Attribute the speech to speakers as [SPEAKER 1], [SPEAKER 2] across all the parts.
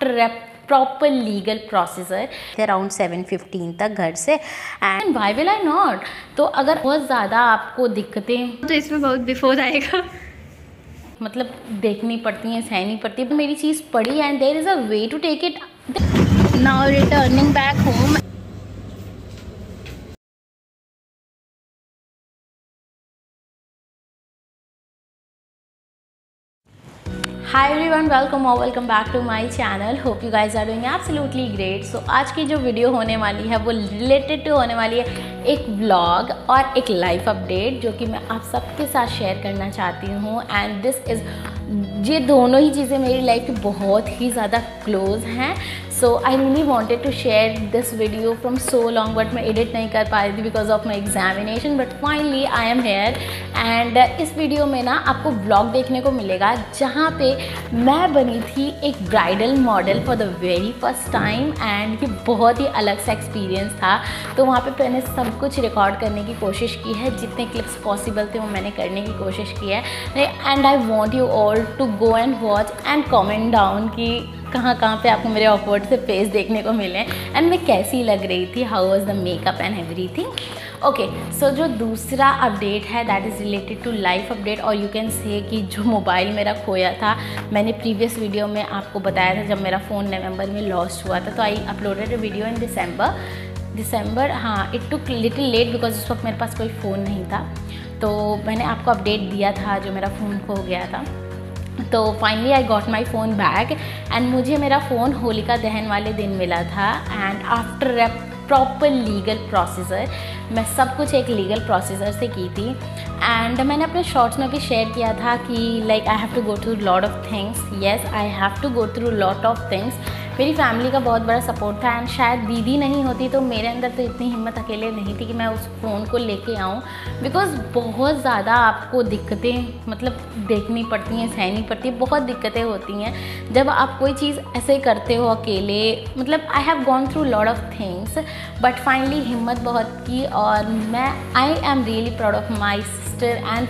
[SPEAKER 1] After a proper legal procedure around 7:15 तक घर से। And why will I not? तो अगर बहुत ज़्यादा आपको दिक्कतें
[SPEAKER 2] तो इसमें बहुत बिफोर आएगा,
[SPEAKER 1] मतलब देखनी पड़ती हैं, सहनी पड़ती है। मेरी चीज़ पड़ी and there is a way to take it. Now returning back home. Hi everyone, welcome और welcome back to my channel. Hope you guys are doing absolutely great. So आज की जो वीडियो होने वाली है वो रिलेटेड टू होने वाली है एक व्लॉग और एक लाइफ अपडेट जो कि मैं आप सबके साथ शेयर करना चाहती हूँ। एंड दिस इज़, ये दोनों ही चीज़ें मेरी लाइफ की बहुत ही ज़्यादा क्लोज हैं। So I really wanted to share this video from so long, but मैं एडिट नहीं कर पा रही थी because of my examination. But finally I am here and इस वीडियो में ना आपको व्लॉग देखने को मिलेगा जहाँ पे मैं बनी थी एक bridal model for the very first time. And ये बहुत ही अलग सा एक्सपीरियंस था। तो वहाँ पे मैंने सब कुछ रिकॉर्ड करने की कोशिश की है, जितने क्लिप्स पॉसिबल थे वो मैंने करने की कोशिश की है। And I want you all to go and watch and comment down कि कहाँ पे आपको मेरे ऑकवर्ड से फेस देखने को मिले एंड मैं कैसी लग रही थी, how was the makeup and everything. Okay, so जो दूसरा अपडेट है that is related to life update, और यू कैन से कि जो मोबाइल मेरा खोया था, मैंने प्रीवियस वीडियो में आपको बताया था जब मेरा फ़ोन नवंबर में लॉस्ट हुआ था। तो I uploaded a video in December. हाँ, it took little late because उस वक्त मेरे पास कोई फ़ोन नहीं था। तो मैंने आपको अपडेट दिया था जो मेरा फ़ोन खो गया था। तो finally I got my phone back and मुझे मेरा फ़ोन होलिका दहन वाले दिन मिला था। And after a proper legal procedure, मैं सब कुछ एक लीगल प्रोसीजर से की थी। एंड मैंने अपने शॉर्ट्स में भी शेयर किया था कि like I have to go through lot of things. Yes, I have to go through lot of things. मेरी फैमिली का बहुत बड़ा सपोर्ट था एंड शायद दीदी नहीं होती तो मेरे अंदर तो इतनी हिम्मत अकेले नहीं थी कि मैं उस फ़ोन को लेके आऊँ। बिकॉज़ बहुत ज़्यादा आपको दिक्कतें मतलब देखनी पड़ती हैं, सहनी पड़ती है, बहुत दिक्कतें होती हैं जब आप कोई चीज़ ऐसे करते हो अकेले। मतलब I have gone through lot of things but finally हिम्मत बहुत की। और मैं I am really proud of my sister and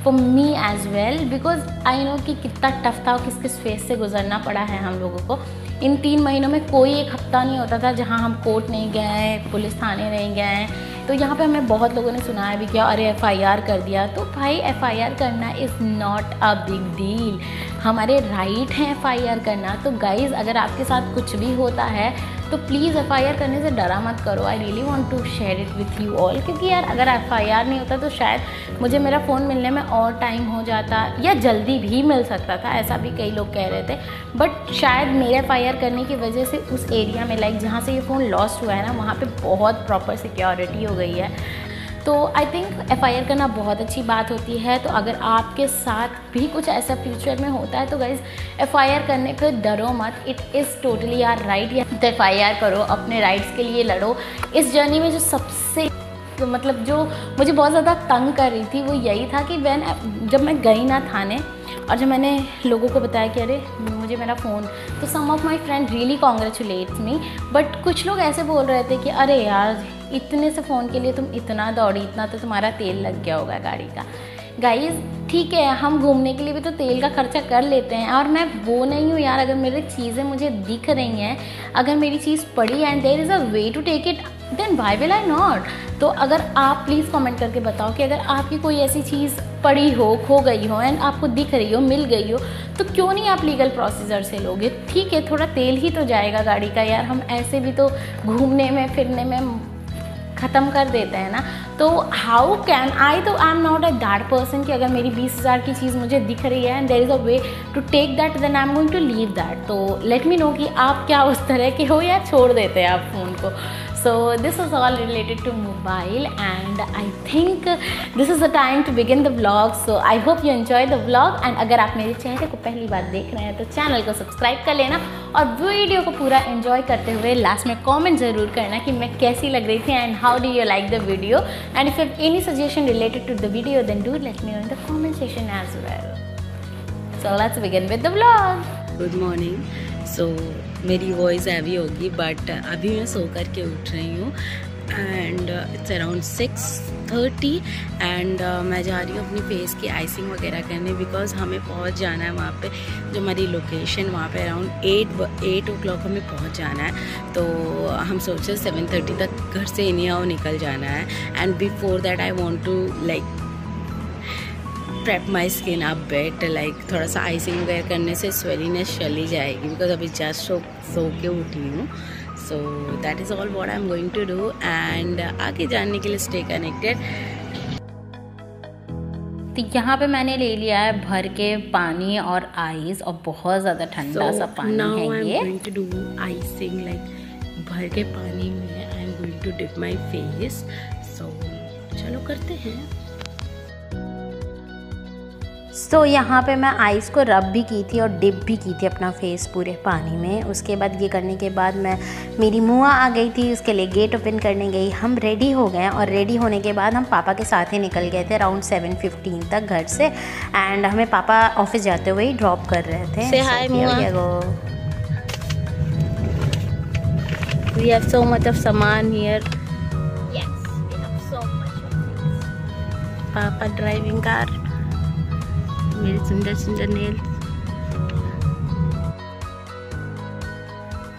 [SPEAKER 1] for me as well, because I know कि कितना टफ था और किस किस फेस से गुजरना पड़ा है हम लोगों को। इन 3 महीनों में कोई एक हफ्ता नहीं होता था जहाँ हम कोर्ट नहीं गए, पुलिस थाने नहीं गए। तो यहाँ पे हमें बहुत लोगों ने सुनाया भी किया, अरे FIR कर दिया। तो भाई FIR करना is not a big deal, हमारे राइट हैं FIR करना। तो गाइज़, अगर आपके साथ कुछ भी होता है तो प्लीज़ FIR करने से डरा मत करो। I really want to share it with you all, क्योंकि यार अगर FIR नहीं होता तो शायद मुझे मेरा फ़ोन मिलने में और टाइम हो जाता या जल्दी भी मिल सकता था, ऐसा भी कई लोग कह रहे थे। बट शायद मेरे FIR करने की वजह से उस एरिया में लाइक जहाँ से ये फ़ोन लॉस्ट हुआ है ना, वहाँ पर बहुत प्रॉपर सिक्योरिटी हो गई है। तो आई थिंक FIR करना बहुत अच्छी बात होती है। तो अगर आपके साथ भी कुछ ऐसा फ्यूचर में होता है तो गाइज़ FIR करने पर डरो मत, it is totally all right. या तो FIR करो, अपने राइट्स के लिए लड़ो। इस जर्नी में जो सबसे मतलब जो मुझे बहुत ज़्यादा तंग कर रही थी वो यही था कि जब मैं गई ना थाने और जब मैंने लोगों को बताया कि अरे मुझे मेरा फ़ोन, तो some of my friend really congratulates me. But कुछ लोग ऐसे बोल रहे थे कि अरे यार इतने से फ़ोन के लिए तुम इतना दौड़ी, इतना तो तुम्हारा तेल लग गया होगा गाड़ी का। गाइज़ ठीक है, हम घूमने के लिए भी तो तेल का खर्चा कर लेते हैं। और मैं वो नहीं हूँ यार, अगर मेरी चीज़ें मुझे दिख रही हैं, अगर मेरी चीज़ पड़ी and there is a way to take it, then why will I not? तो अगर आप प्लीज़ कमेंट करके बताओ कि अगर आपकी कोई ऐसी चीज़ पड़ी हो, खो गई हो एंड आपको दिख रही हो, मिल गई हो, तो क्यों नहीं आप लीगल प्रोसीजर से लोगे? ठीक है, थोड़ा तेल ही तो जाएगा गाड़ी का यार, हम ऐसे भी तो घूमने में फिरने में ख़त्म कर देते हैं ना। तो how can I am not a that person कि अगर मेरी 20,000 की चीज़ मुझे दिख रही है and there is a way to take that, then I am going to leave that. तो लेट मी नो कि आप क्या उस तरह के हो या छोड़ देते हैं आप फ़ोन को। So this is all related to mobile and I think this is the time to begin the vlog. So I hope you enjoy the vlog and अगर आप मेरे चेहरे को पहली बार देख रहे हैं तो चैनल को सब्सक्राइब कर लेना और वीडियो को पूरा एंजॉय करते हुए लास्ट में कमेंट ज़रूर करना कि मैं कैसी लग रही थी and how do you like the video. And if you have any suggestion related to the video then do let me know in the comment section as well. So let's begin with the vlog.
[SPEAKER 3] Good morning. So मेरी voice heavy होगी but अभी मैं सो करके उठ रही हूँ
[SPEAKER 1] and it's around 6:30 and मैं जा रही हूँ अपनी फेस की आइसिंग वगैरह करने, बिकॉज हमें पहुँच जाना है वहाँ पे, जो हमारी लोकेशन वहाँ पे अराउंड 8 o'clock हमें पहुँच जाना है। तो हम सोचे 7:30 तक घर से एनी हाउ निकल जाना है। And before that I want to like prep my skin up bit, like थोड़ा सा आइसिंग वगैरह करने से स्वेलीनेस चली जाएगी, बिकॉज अभी जस्ट सो के उठी हूँ। So that is all what I am going to do and आगे जानने के लिए स्टे कनेक्टेड। तो यहाँ पे मैंने ले लिया है भर के पानी और आइस, और बहुत ज़्यादा ठंडा सा पानी है ये। Going to do icing, like भर के पानी में I am going to dip my face. So चलो करते हैं। सो यहाँ पे मैं आइस को रब भी की थी और डिप भी की थी अपना फेस पूरे पानी में। उसके बाद ये करने के बाद मेरी मुआ आ गई थी, उसके लिए गेट ओपन करने गई। हम रेडी हो गए और रेडी होने के बाद हम पापा के साथ ही निकल गए थे अराउंड 7:15 तक घर से। एंड हमें पापा ऑफिस जाते हुए ही ड्रॉप कर रहे थे। Say hi, Mua. We have so much of सामान here. Yes, we have so much. पापा ड्राइविंग कार, मेरे सुंदर सुंदर नेल।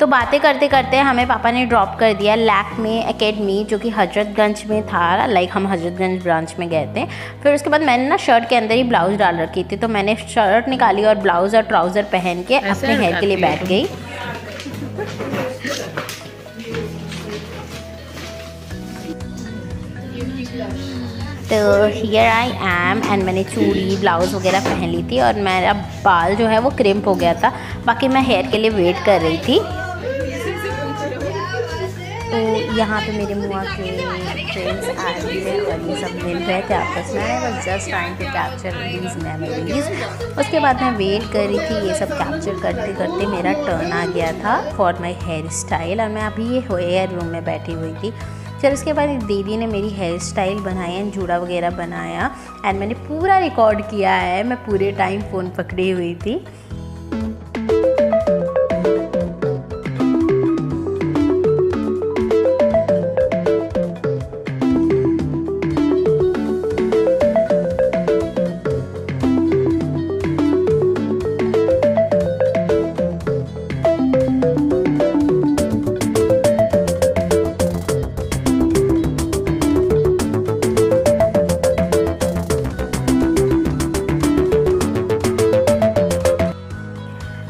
[SPEAKER 1] तो बातें करते करते हमें पापा ने ड्रॉप कर दिया लैक्मे एकेडमी, जो कि हजरतगंज में था। लाइक हम हजरतगंज ब्रांच में गए थे। फिर उसके बाद मैंने ना शर्ट के अंदर ही ब्लाउज डाल रखी थी, तो मैंने शर्ट निकाली और ब्लाउज और ट्राउज़र पहन के अपने हेयर के लिए बैठ गई। तो हियर आई एम एंड मैंने चूड़ी ब्लाउज़ वगैरह पहन ली थी और मेरा बाल जो है वो क्रिम्प हो गया था। बाकी मैं हेयर के लिए वेट कर रही थी। तो यहाँ पे मेरे मुआ के फ्रेंड्स आए हुए और ये सब मिल रहे थे आपस में। I was just trying to capture these memories. उसके बाद मैं वेट कर रही थी। ये सब कैप्चर करते करते मेरा टर्न आ गया था फॉर माई हेयर स्टाइल, और मैं अभी ये हेयर रूम में बैठी हुई थी। फिर उसके बाद दीदी ने मेरी हेयर स्टाइल बनाई एंड जूड़ा वगैरह बनाया एंड मैंने पूरा रिकॉर्ड किया है। मैं पूरे टाइम फ़ोन पकड़ी हुई थी।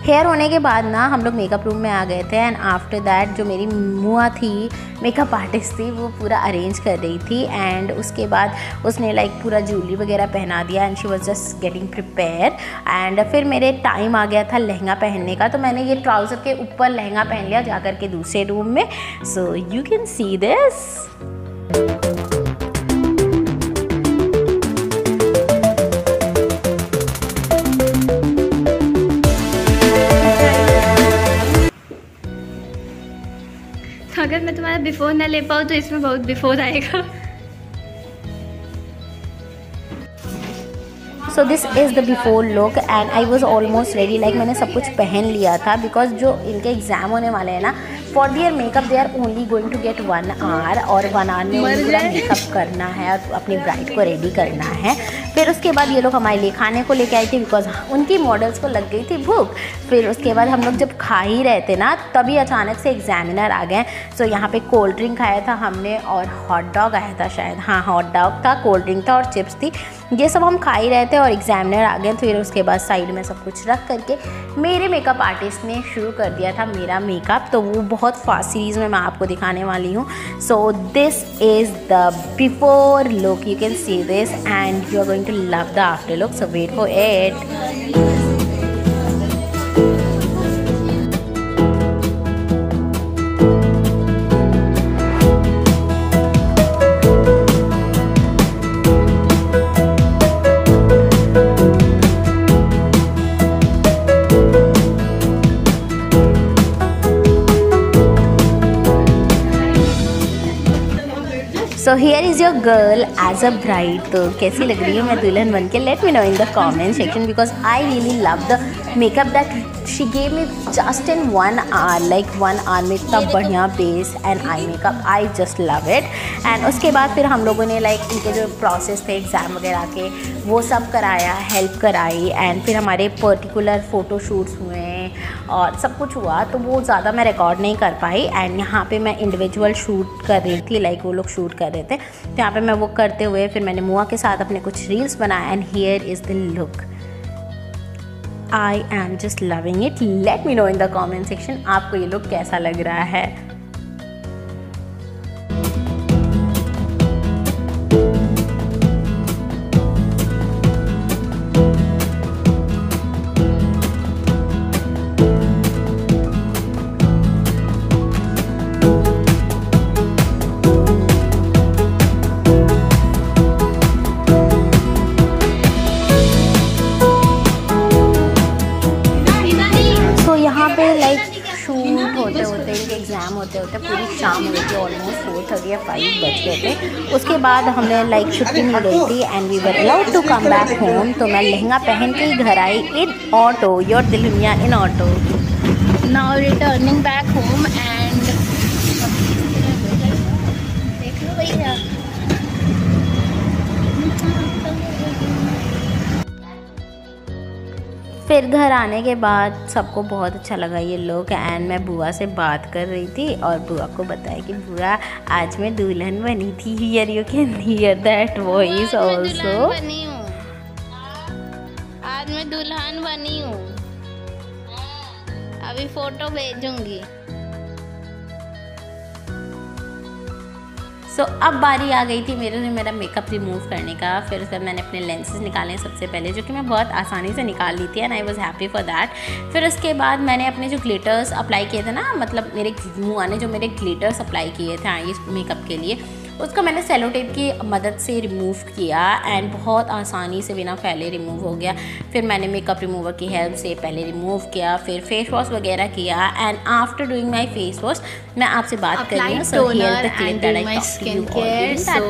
[SPEAKER 1] हेयर होने के बाद ना हम लोग मेकअप रूम में आ गए थे एंड आफ्टर दैट जो मेरी मुआ थी मेकअप आर्टिस्ट थी, वो पूरा अरेंज कर रही थी एंड उसके बाद उसने लाइक पूरा ज्वेलरी वगैरह पहना दिया and she was just getting prepare. And फिर मेरे टाइम आ गया था लहंगा पहनने का, तो मैंने ये ट्राउज़र के ऊपर लहंगा पहन लिया जाकर के दूसरे रूम में। So you can see this.
[SPEAKER 2] अगर मैं तुम्हारा बिफोर ना ले पाऊँ तो इसमें बहुत बिफोर आएगा।
[SPEAKER 1] सो this is the before look and I was almost ready. Like मैंने सब कुछ पहन लिया था बिकॉज जो इनके एग्ज़ाम होने वाले हैं ना, for their makeup they are only going to get 1 hour और 1 hour में उन्हें पूरा मेकअप करना है और अपनी ब्राइड को रेडी करना है। फिर उसके बाद ये लोग हमारे लिए खाने को लेके आए थे बिकॉज उनकी मॉडल्स को लग गई थी भूख। फिर उसके बाद हम लोग जब खा ही रहे थे ना, तभी अचानक से एग्जामिनर आ गए। सो यहाँ पे कोल्ड ड्रिंक खाया था हमने और हॉट डॉग आया था शायद, हाँ हॉट डॉग था, कोल्ड ड्रिंक था और चिप्स थी। ये सब हम खा ही रहे थे और एग्जामिनर आ गए। फिर उसके बाद साइड में सब कुछ रख करके मेरे मेकअप आर्टिस्ट ने शुरू कर दिया था मेरा मेकअप। तो वो बहुत फास्ट सीरीज़ में मैं आपको दिखाने वाली हूँ। So this is the before look, you can see this and you are going to love the after look, so wait for it. So here is your girl as a bride. तो कैसी लग रही है मैं दुल्हन बन के? Let me know in the comment section because I really love the makeup that she gave me just in 1 hour, like 1 hour में इतना बढ़िया base and eye makeup, I just love it. And उसके बाद फिर हम लोगों ने like इनके जो प्रोसेस थे एग्ज़ाम वगैरह के वो सब कराया, हेल्प कराई एंड फिर हमारे पर्टिकुलर फ़ोटो शूट्स हुए और सब कुछ हुआ। तो वो ज़्यादा मैं रिकॉर्ड नहीं कर पाई एंड यहाँ पे मैं इंडिविजुअल शूट कर रही थी, लाइक वो लोग शूट कर रहे थे। तो यहाँ पे मैं वो करते हुए फिर मैंने मुआ के साथ अपने कुछ रील्स बनाए and here is the look. I am just loving it. Late me know in the comment section आपको ये लुक कैसा लग रहा है। शूट होते होते इनके एग्ज़ाम होते होते पूरी शाम हुई थी, ऑलमोस्ट 4:30 या 5 बज गए थे। उसके बाद हमें लाइक छुट्टी मिल गई थी and we were allowed to come back home. तो मैं लहंगा पहन के ही घर आई इन ऑटो, योर दुल्हनिया in auto. Now returning back home and देख लो भैया फिर घर आने के बाद सबको बहुत अच्छा लगा ये लुक एंड मैं बुआ से बात कर रही थी और बुआ को बताया कि बुआ आज मैं दुल्हन बनी थी। Here you can hear that voice also.
[SPEAKER 2] आज मैं दुल्हन बनी हूँ, अभी फोटो भेजूंगी।
[SPEAKER 1] सो अब बारी आ गई थी मेरा मेकअप रिमूव करने का। फिर उसके बाद मैंने अपने लेंसेज निकाले सबसे पहले, जो कि मैं बहुत आसानी से निकाल ली थी and I was happy for that. फिर उसके बाद मैंने अपने जो ग्लिटर्स अप्लाई किए थे ना, मतलब मेरे मुआ ने जो मेरे ग्लिटर्स अप्लाई किए थे इस मेकअप के लिए, उसको मैंने सेलो टेप की मदद से रिमूव किया एंड बहुत आसानी से बिना फैले रिमूव हो गया। फिर मैंने मेकअप रिमूवर की हेल्प से पहले रिमूव किया, फिर फेस वॉश वगैरह किया and after doing my face wash मैं आपसे बात कर रही हूँ। So here the clip that I talked to you all.
[SPEAKER 2] So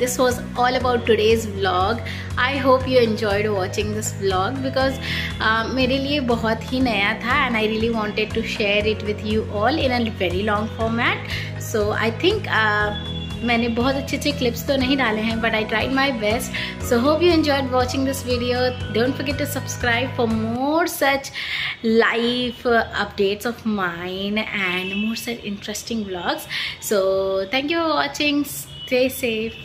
[SPEAKER 2] this was all about today's vlog. I hope you enjoyed watching this vlog because मेरे लिए बहुत ही नया था and I really wanted to share it with you all in a very long format. So I think मैंने बहुत अच्छे clips तो नहीं डाले हैं but I tried my best. So hope you enjoyed watching this video. Don't forget to subscribe for more such live updates of mine and more such interesting vlogs. So thank you for watching. Stay safe.